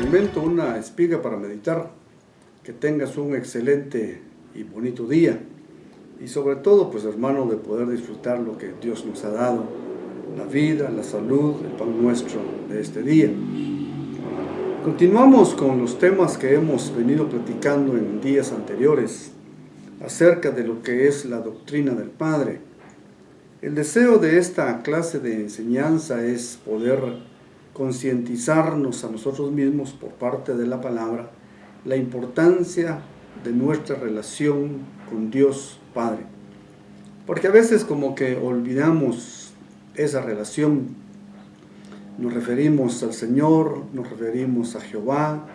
segmento Una espiga para meditar. Que tengas un excelente y bonito día. Y sobre todo, pues hermano, de poder disfrutar lo que Dios nos ha dado. La vida, la salud, el pan nuestro de este día. Continuamos con los temas que hemos venido platicando en días anteriores acerca de lo que es la doctrina del Padre. El deseo de esta clase de enseñanza es poder concientizarnos a nosotros mismos por parte de la palabra la importancia de nuestra relación con Dios Padre. Porque a veces como que olvidamos esa relación. Nos referimos al Señor, nos referimos a Jehová,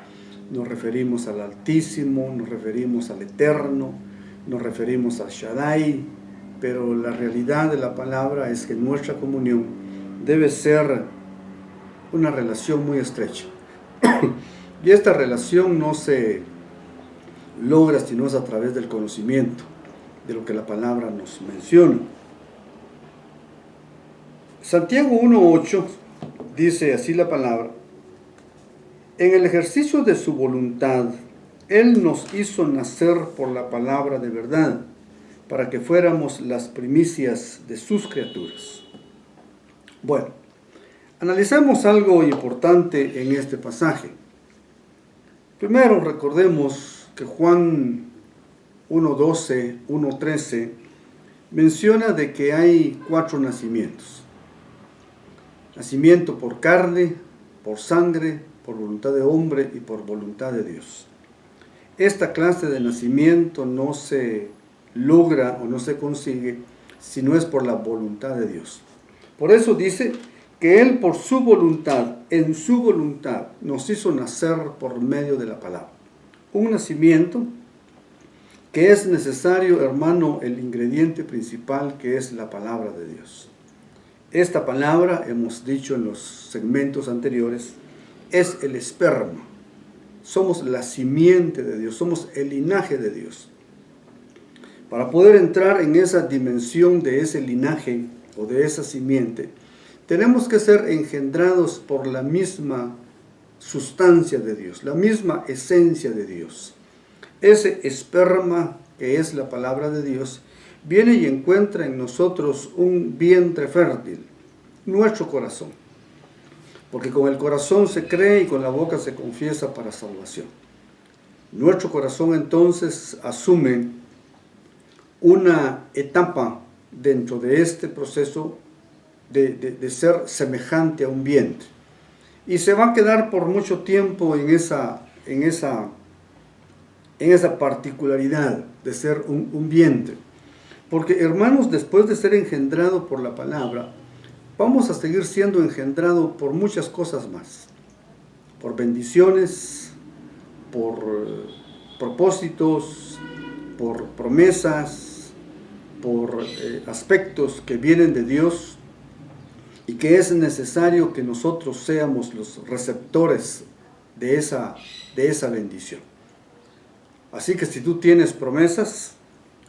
nos referimos al Altísimo, nos referimos al Eterno, nos referimos a Shaddai, pero la realidad de la palabra es que nuestra comunión debe ser una relación muy estrecha. Y esta relación no se logra sino es a través del conocimiento de lo que la palabra nos menciona. Santiago 1:8 dice así la palabra: en el ejercicio de su voluntad, Él nos hizo nacer por la palabra de verdad, para que fuéramos las primicias de sus criaturas. Bueno, analicemos algo importante en este pasaje. Primero, recordemos que Juan 1:12, 1:13 menciona de que hay 4 nacimientos. Nacimiento por carne, por sangre, por voluntad de hombre y por voluntad de Dios. Esta clase de nacimiento no se logra o no se consigue si no es por la voluntad de Dios. Por eso dice que Él por su voluntad, en su voluntad, nos hizo nacer por medio de la palabra. Un nacimiento que es necesario, hermano, el ingrediente principal que es la palabra de Dios. Esta palabra, hemos dicho en los segmentos anteriores, es el esperma. Somos la simiente de Dios, somos el linaje de Dios. Para poder entrar en esa dimensión de ese linaje o de esa simiente, tenemos que ser engendrados por la misma sustancia de Dios, la misma esencia de Dios. Ese esperma, que es la palabra de Dios, viene y encuentra en nosotros un vientre fértil, nuestro corazón. Porque con el corazón se cree y con la boca se confiesa para salvación. Nuestro corazón entonces asume una etapa dentro de este proceso de ser semejante a un vientre. Y se va a quedar por mucho tiempo en esa particularidad de ser un vientre. Porque, hermanos, después de ser engendrado por la palabra, vamos a seguir siendo engendrado por muchas cosas más. Por bendiciones, por propósitos, por promesas, por aspectos que vienen de Dios y que es necesario que nosotros seamos los receptores de esa bendición. Así que si tú tienes promesas,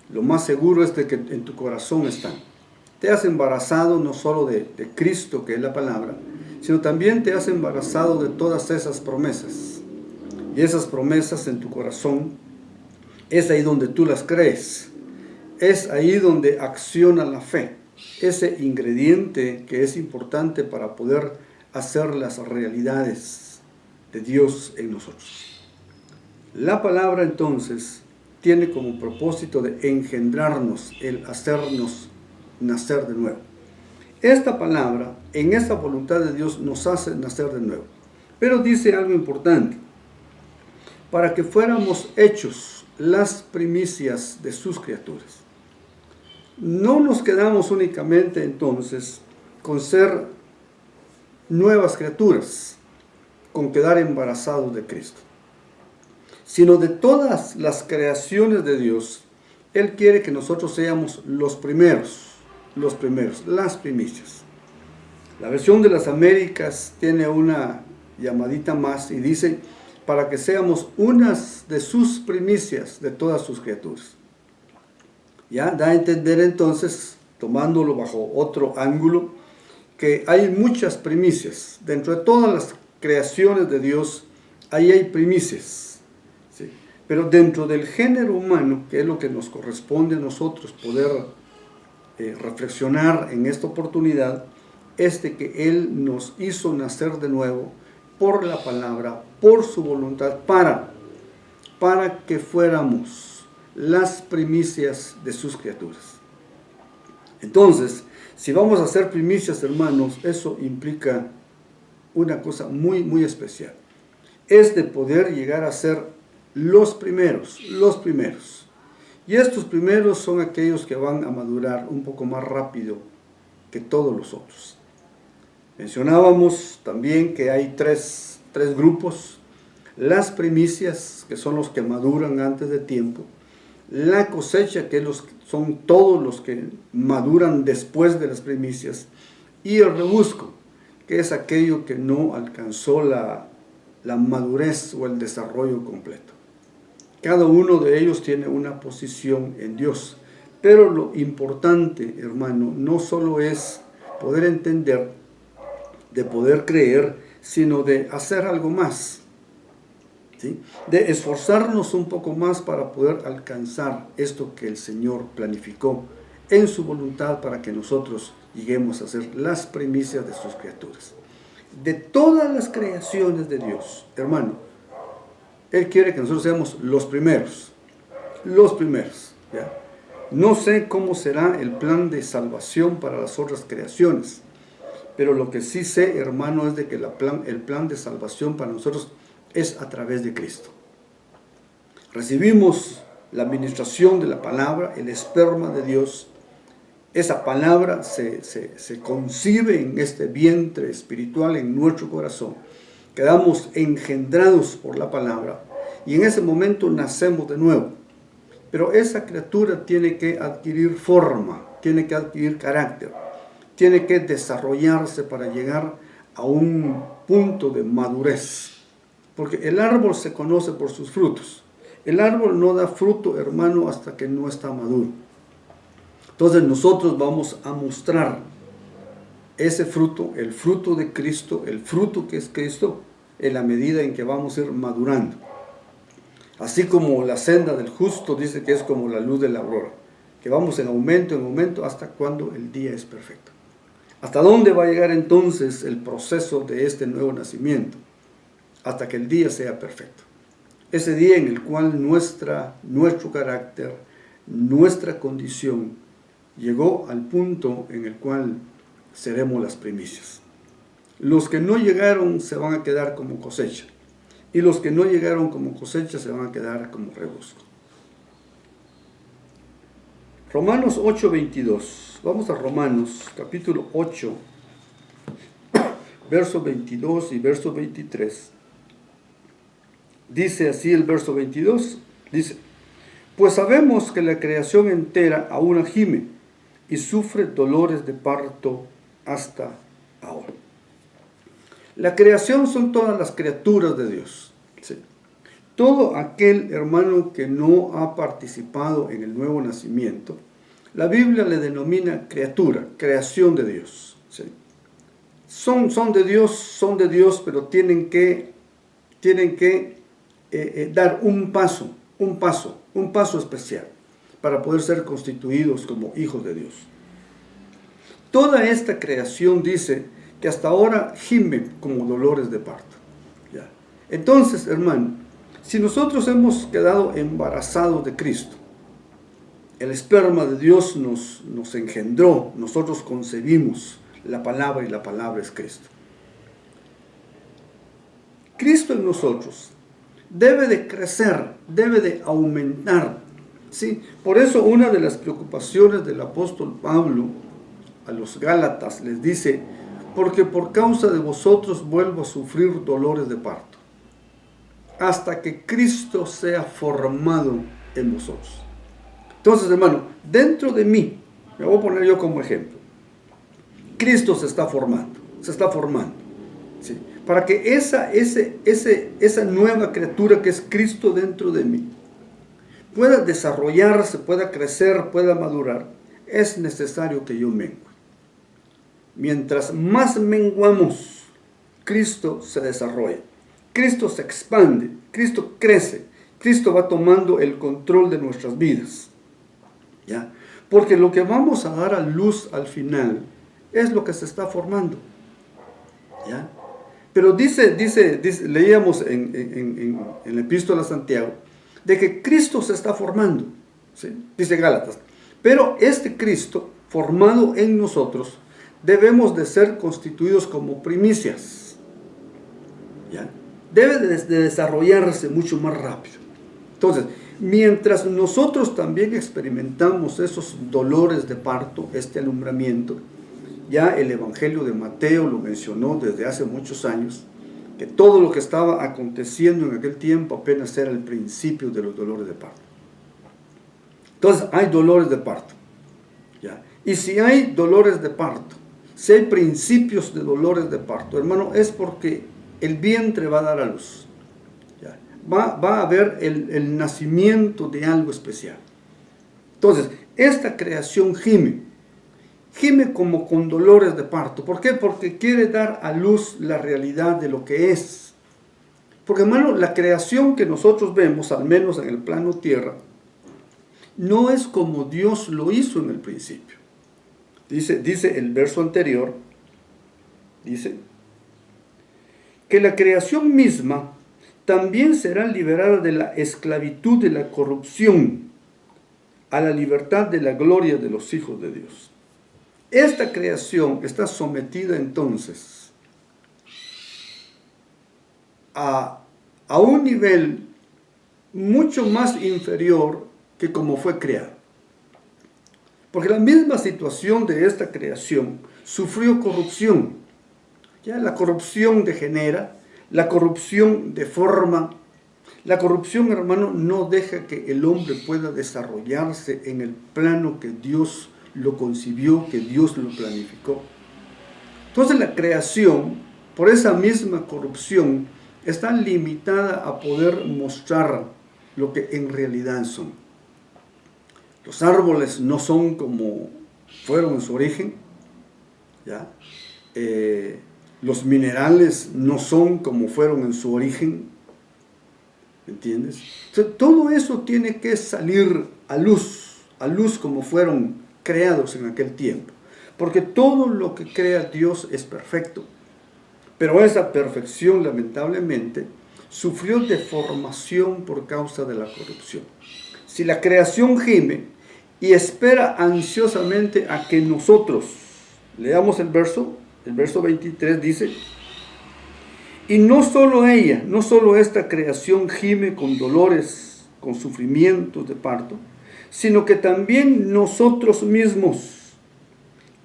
lo más seguro es de que en tu corazón están. Te has embarazado no solo de Cristo, que es la palabra, sino también te has embarazado de todas esas promesas. Y esas promesas en tu corazón es ahí donde tú las crees. Es ahí donde acciona la fe. Ese ingrediente que es importante para poder hacer las realidades de Dios en nosotros. La palabra entonces tiene como propósito de engendrarnos, el hacernos nacer de nuevo. Esta palabra, en esa voluntad de Dios, nos hace nacer de nuevo. Pero dice algo importante: para que fuéramos hechos las primicias de sus criaturas. No nos quedamos únicamente entonces con ser nuevas criaturas, con quedar embarazados de Cristo, sino de todas las creaciones de Dios. Él quiere que nosotros seamos los primeros, las primicias. La versión de las Américas tiene una llamadita más y dice: para que seamos unas de sus primicias de todas sus criaturas. Ya da a entender entonces, tomándolo bajo otro ángulo, que hay muchas primicias. Dentro de todas las creaciones de Dios ahí hay primicias, ¿sí? Pero dentro del género humano, que es lo que nos corresponde a nosotros poder reflexionar en esta oportunidad, es de que Él nos hizo nacer de nuevo por la palabra, por su voluntad, para que fuéramos las primicias de sus criaturas. Entonces, si vamos a hacer primicias, hermanos, eso implica una cosa muy, muy especial. Es de poder llegar a ser los primeros. Y estos primeros son aquellos que van a madurar un poco más rápido que todos los otros. Mencionábamos también que hay tres grupos: las primicias, que son los que maduran antes de tiempo; la cosecha, que son todos los que maduran después de las primicias; y el rebusco, que es aquello que no alcanzó la madurez o el desarrollo completo. Cada uno de ellos tiene una posición en Dios, pero lo importante, hermano, no solo es poder entender, de poder creer, sino de hacer algo más, ¿sí? De esforzarnos un poco más para poder alcanzar esto que el Señor planificó en su voluntad para que nosotros lleguemos a ser las primicias de sus criaturas. De todas las creaciones de Dios, hermano, Él quiere que nosotros seamos los primeros, ¿ya? No sé cómo será el plan de salvación para las otras creaciones, pero lo que sí sé, hermano, es de que el plan de salvación para nosotros es a través de Cristo. Recibimos la administración de la palabra, el esperma de Dios. Esa palabra se concibe en este vientre espiritual, en nuestro corazón. Quedamos engendrados por la palabra y en ese momento nacemos de nuevo. Pero esa criatura tiene que adquirir forma, tiene que adquirir carácter, tiene que desarrollarse para llegar a un punto de madurez. Porque el árbol se conoce por sus frutos. El árbol no da fruto, hermano, hasta que no está maduro. Entonces nosotros vamos a mostrar ese fruto, el fruto de Cristo, el fruto que es Cristo, en la medida en que vamos a ir madurando. Así como la senda del justo dice que es como la luz de la aurora, que vamos en aumento, hasta cuando el día es perfecto. ¿Hasta dónde va a llegar entonces el proceso de este nuevo nacimiento? Hasta que el día sea perfecto. Ese día en el cual nuestro carácter, nuestra condición, llegó al punto en el cual seremos las primicias. Los que no llegaron se van a quedar como cosecha, y los que no llegaron como cosecha se van a quedar como rebusco. Romanos 8:22. Vamos a Romanos capítulo 8, verso 22 y verso 23. Dice así el verso 22, dice: pues sabemos que la creación entera aún gime y sufre dolores de parto hasta ahora. La creación son todas las criaturas de Dios, ¿sí? Todo aquel hermano que no ha participado en el nuevo nacimiento, la Biblia le denomina criatura, creación de Dios, ¿sí? Son de Dios, pero tienen que dar un paso especial para poder ser constituidos como hijos de Dios. Toda esta creación dice que hasta ahora gime como dolores de parto. ¿Ya? Entonces, hermano, si nosotros hemos quedado embarazados de Cristo, el esperma de Dios nos engendró, nosotros concebimos la palabra y la palabra es Cristo. Cristo en nosotros debe de crecer, debe de aumentar, ¿sí? Por eso una de las preocupaciones del apóstol Pablo a los Gálatas les dice: porque por causa de vosotros vuelvo a sufrir dolores de parto, hasta que Cristo sea formado en vosotros. Entonces, hermano, dentro de mí, me voy a poner yo como ejemplo, Cristo se está formando, ¿sí? Para que esa nueva criatura que es Cristo dentro de mí pueda desarrollarse, pueda crecer, pueda madurar, es necesario que yo mengue. Mientras más menguamos, Cristo se desarrolla. Cristo se expande, Cristo crece, Cristo va tomando el control de nuestras vidas. ¿Ya? Porque lo que vamos a dar a luz al final es lo que se está formando. ¿Ya? Pero dice, leíamos en la epístola a Santiago, de que Cristo se está formando. ¿Sí? Dice Gálatas. Pero este Cristo, formado en nosotros, debemos de ser constituidos como primicias. ¿Ya? Debe de desarrollarse mucho más rápido. Entonces, mientras nosotros también experimentamos esos dolores de parto, este alumbramiento, ya el Evangelio de Mateo lo mencionó desde hace muchos años, que todo lo que estaba aconteciendo en aquel tiempo apenas era el principio de los dolores de parto. Entonces, hay dolores de parto. ¿Ya? Y si hay dolores de parto, si hay principios de dolores de parto, hermano, es porque el vientre va a dar a luz. ¿Ya? Va a haber el nacimiento de algo especial. Entonces, esta creación gime como con dolores de parto. ¿Por qué? Porque quiere dar a luz la realidad de lo que es. Porque, hermano, la creación que nosotros vemos, al menos en el plano tierra, no es como Dios lo hizo en el principio. Dice el verso anterior, dice que la creación misma también será liberada de la esclavitud de la corrupción a la libertad de la gloria de los hijos de Dios. Esta creación está sometida entonces a un nivel mucho más inferior que como fue creada. Porque la misma situación de esta creación sufrió corrupción. Ya la corrupción degenera, la corrupción deforma. La corrupción, hermano, no deja que el hombre pueda desarrollarse en el plano que Dios lo concibió, que Dios lo planificó. Entonces la creación, por esa misma corrupción, está limitada a poder mostrar lo que en realidad son. Los árboles no son como fueron en su origen, ¿ya? Los minerales no son como fueron en su origen, ¿entiendes? Entonces, todo eso tiene que salir a luz como fueron creados en aquel tiempo, porque todo lo que crea Dios es perfecto, pero esa perfección lamentablemente sufrió deformación por causa de la corrupción. Si la creación gime y espera ansiosamente a que nosotros, leamos el verso 23 dice, y no solo ella, no solo esta creación gime con dolores, con sufrimientos de parto, sino que también nosotros mismos,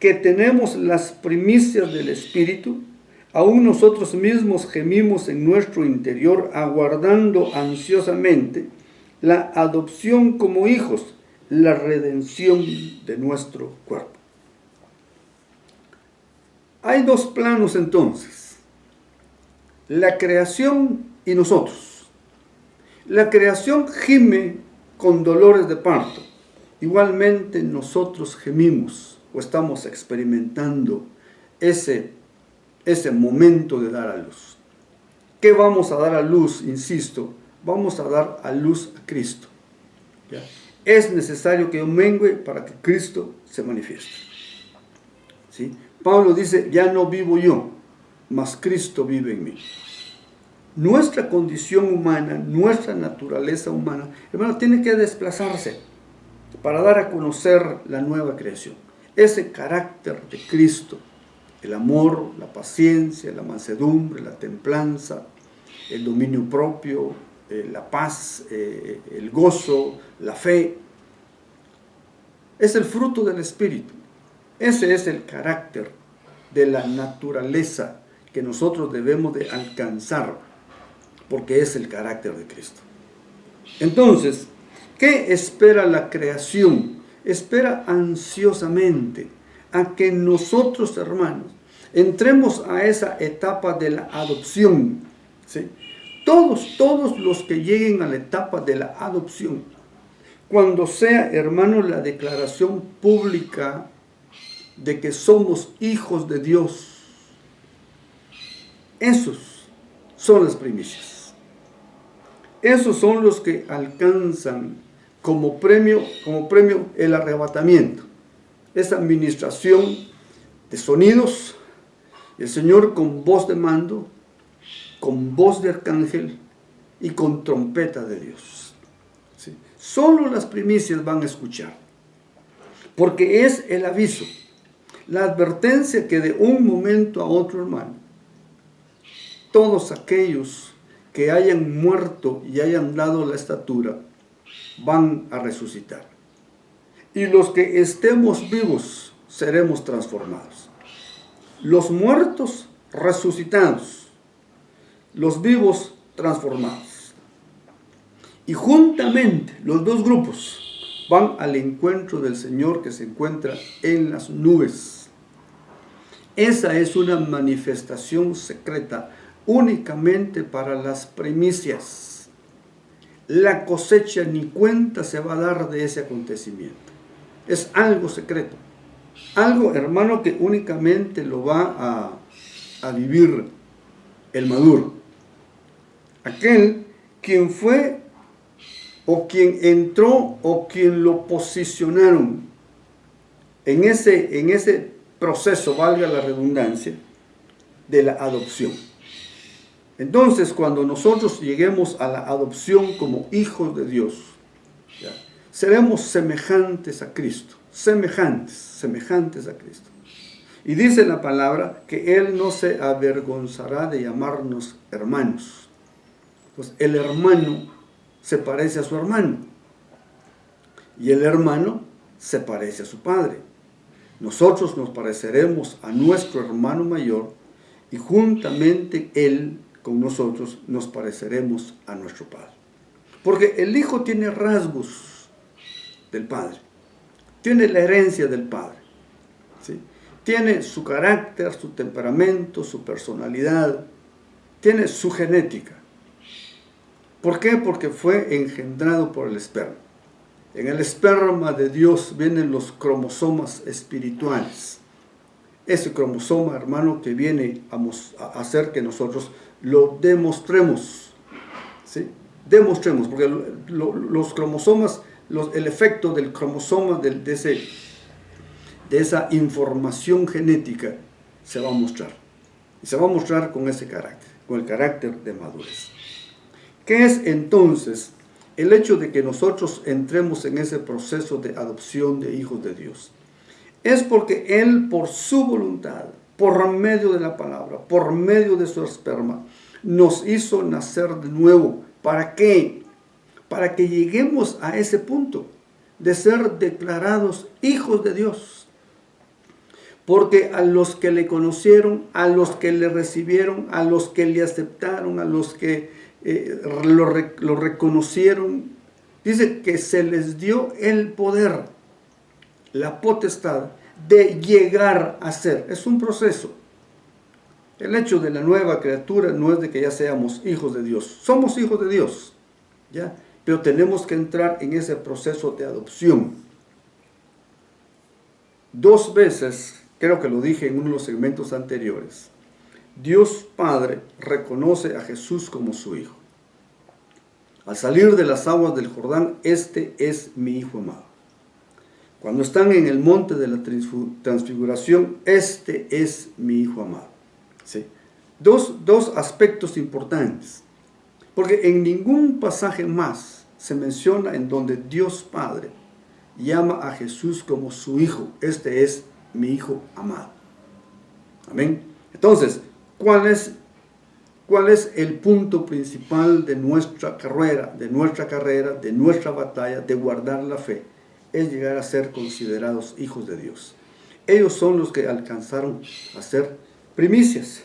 que tenemos las primicias del Espíritu, aún nosotros mismos gemimos en nuestro interior, aguardando ansiosamente la adopción como hijos, la redención de nuestro cuerpo. Hay dos planos entonces, la creación y nosotros. La creación gime con dolores de parto, igualmente nosotros gemimos o estamos experimentando ese momento de dar a luz. ¿Qué vamos a dar a luz? Insisto, vamos a dar a luz a Cristo. ¿Ya? Es necesario que yo mengüe para que Cristo se manifieste. ¿Sí? Pablo dice, ya no vivo yo, mas Cristo vive en mí. Nuestra condición humana, nuestra naturaleza humana, hermano, tiene que desplazarse para dar a conocer la nueva creación. Ese carácter de Cristo, el amor, la paciencia, la mansedumbre, la templanza, el dominio propio, la paz, el gozo, la fe, es el fruto del Espíritu. Ese es el carácter de la naturaleza que nosotros debemos de alcanzar, porque es el carácter de Cristo. Entonces, ¿qué espera la creación? Espera ansiosamente a que nosotros, hermanos, entremos a esa etapa de la adopción. ¿Sí? Todos los que lleguen a la etapa de la adopción, cuando sea, hermano, la declaración pública de que somos hijos de Dios, esos son las primicias. Esos son los que alcanzan como premio el arrebatamiento. Esa administración de sonidos, el Señor con voz de mando, con voz de arcángel y con trompeta de Dios. ¿Sí? Solo las primicias van a escuchar, porque es el aviso, la advertencia que de un momento a otro, hermano, todos aquellos que hayan muerto y hayan dado la estatura van a resucitar. Y los que estemos vivos seremos transformados. Los muertos resucitados, los vivos transformados. Y juntamente los dos grupos van al encuentro del Señor que se encuentra en las nubes. Esa es una manifestación secreta únicamente para las primicias. La cosecha ni cuenta se va a dar de ese acontecimiento. Es algo secreto. Algo, hermano, que únicamente lo va a vivir el maduro. Aquel quien fue o quien entró o quien lo posicionaron en ese proceso, valga la redundancia, de la adopción. Entonces, cuando nosotros lleguemos a la adopción como hijos de Dios, ¿ya?, seremos semejantes a Cristo, semejantes a Cristo. Y dice la palabra que Él no se avergonzará de llamarnos hermanos. Pues el hermano se parece a su hermano y el hermano se parece a su padre. Nosotros nos pareceremos a nuestro hermano mayor y juntamente Él con nosotros nos pareceremos a nuestro Padre. Porque el Hijo tiene rasgos del Padre, tiene la herencia del Padre, ¿sí? Tiene su carácter, su temperamento, su personalidad, tiene su genética. ¿Por qué? Porque fue engendrado por el esperma. En el esperma de Dios vienen los cromosomas espirituales. Ese cromosoma, hermano, que viene a hacer que nosotros lo demostremos, ¿sí? Demostremos, porque los cromosomas, el efecto del cromosoma, de esa información genética, se va a mostrar. Y se va a mostrar con ese carácter, con el carácter de madurez. ¿Qué es entonces el hecho de que nosotros entremos en ese proceso de adopción de hijos de Dios? Es porque Él, por su voluntad, por medio de la palabra, por medio de su esperma, nos hizo nacer de nuevo. ¿Para qué? Para que lleguemos a ese punto de ser declarados hijos de Dios. Porque a los que le conocieron, a los que le recibieron, a los que le aceptaron, a los que lo reconocieron, dice que se les dio el poder, la potestad de llegar a ser. Es un proceso. El hecho de la nueva criatura no es de que ya seamos hijos de Dios. Somos hijos de Dios, ¿ya? Pero tenemos que entrar en ese proceso de adopción. 2 veces, creo que lo dije en uno de los segmentos anteriores, Dios Padre reconoce a Jesús como su Hijo. Al salir de las aguas del Jordán, este es mi Hijo amado. Cuando están en el monte de la transfiguración, este es mi Hijo amado. ¿Sí? Dos aspectos importantes, porque en ningún pasaje más se menciona en donde Dios Padre llama a Jesús como su Hijo. Este es mi Hijo amado. Amén. Entonces, ¿cuál es el punto principal de nuestra carrera, de nuestra batalla, de guardar la fe? Es llegar a ser considerados hijos de Dios. Ellos son los que alcanzaron a ser primicias.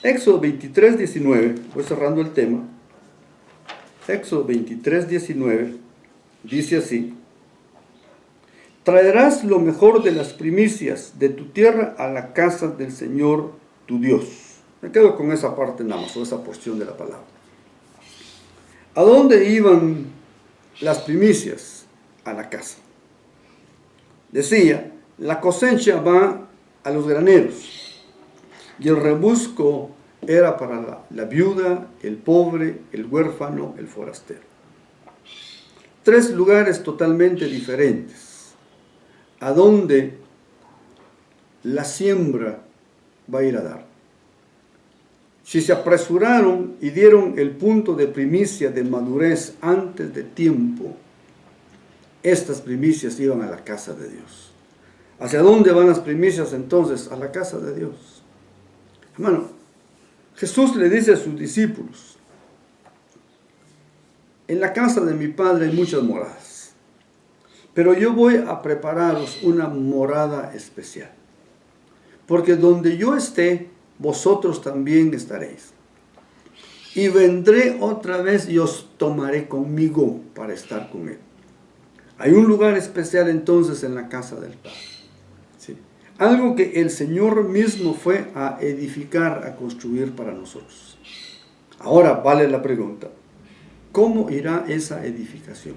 Éxodo 23, 19, voy cerrando el tema. Éxodo 23, 19, dice así: traerás lo mejor de las primicias de tu tierra a la casa del Señor tu Dios. Me quedo con esa parte nada más, o esa porción de la palabra. ¿A dónde iban las primicias? A la casa. Decía, la cosecha va a los graneros. Y el rebusco era para la viuda, el pobre, el huérfano, el forastero. 3 lugares totalmente diferentes, a donde la siembra va a ir a dar. Si se apresuraron y dieron el punto de primicia de madurez antes de tiempo, estas primicias iban a la casa de Dios. ¿Hacia dónde van las primicias entonces? A la casa de Dios. Hermano, Jesús le dice a sus discípulos: en la casa de mi Padre hay muchas moradas, pero yo voy a prepararos una morada especial, porque donde yo esté, vosotros también estaréis. Y vendré otra vez y os tomaré conmigo para estar con Él. Hay un lugar especial entonces en la casa del Padre. ¿Sí? Algo que el Señor mismo fue a edificar, a construir para nosotros. Ahora vale la pregunta: ¿cómo irá esa edificación?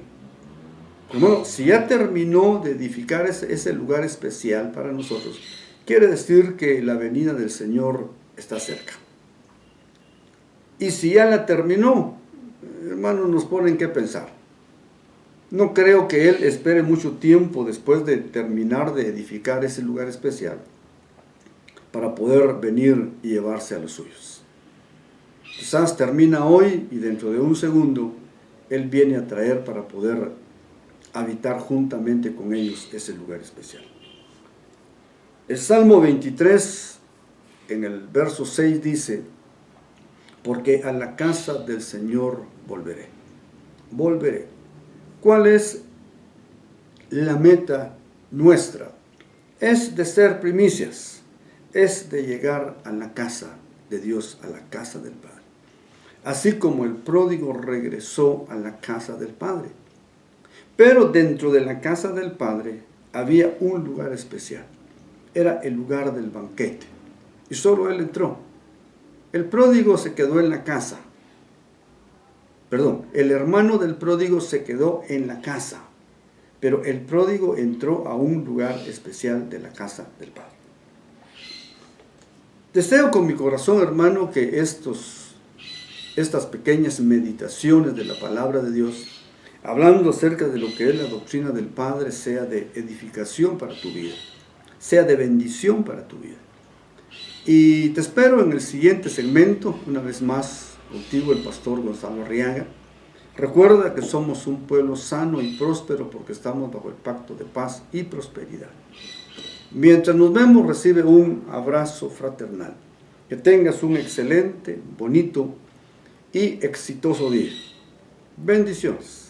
Bueno, si ya terminó de edificar ese lugar especial para nosotros, quiere decir que la venida del Señor está cerca. Y si ya la terminó, hermanos, nos ponen que pensar. No creo que Él espere mucho tiempo después de terminar de edificar ese lugar especial para poder venir y llevarse a los suyos. Quizás termina hoy y dentro de un segundo Él viene a traer para poder habitar juntamente con ellos ese lugar especial. El Salmo 23, en el verso 6 dice: porque a la casa del Señor volveré. Volveré. ¿Cuál es la meta nuestra? Es de ser primicias, es de llegar a la casa de Dios, a la casa del Padre. Así como el pródigo regresó a la casa del Padre. Pero dentro de la casa del Padre había un lugar especial. Era el lugar del banquete. Y solo él entró. El pródigo se quedó en la casa. El hermano del pródigo se quedó en la casa. Pero el pródigo entró a un lugar especial de la casa del Padre. Deseo con mi corazón, hermano, que estas pequeñas meditaciones de la palabra de Dios, hablando acerca de lo que es la doctrina del Padre, sea de edificación para tu vida, sea de bendición para tu vida. Y te espero en el siguiente segmento, una vez más, contigo el pastor Gonzalo Arriaga. Recuerda que somos un pueblo sano y próspero porque estamos bajo el pacto de paz y prosperidad. Mientras nos vemos, recibe un abrazo fraternal. Que tengas un excelente, bonito y exitoso día. Bendiciones.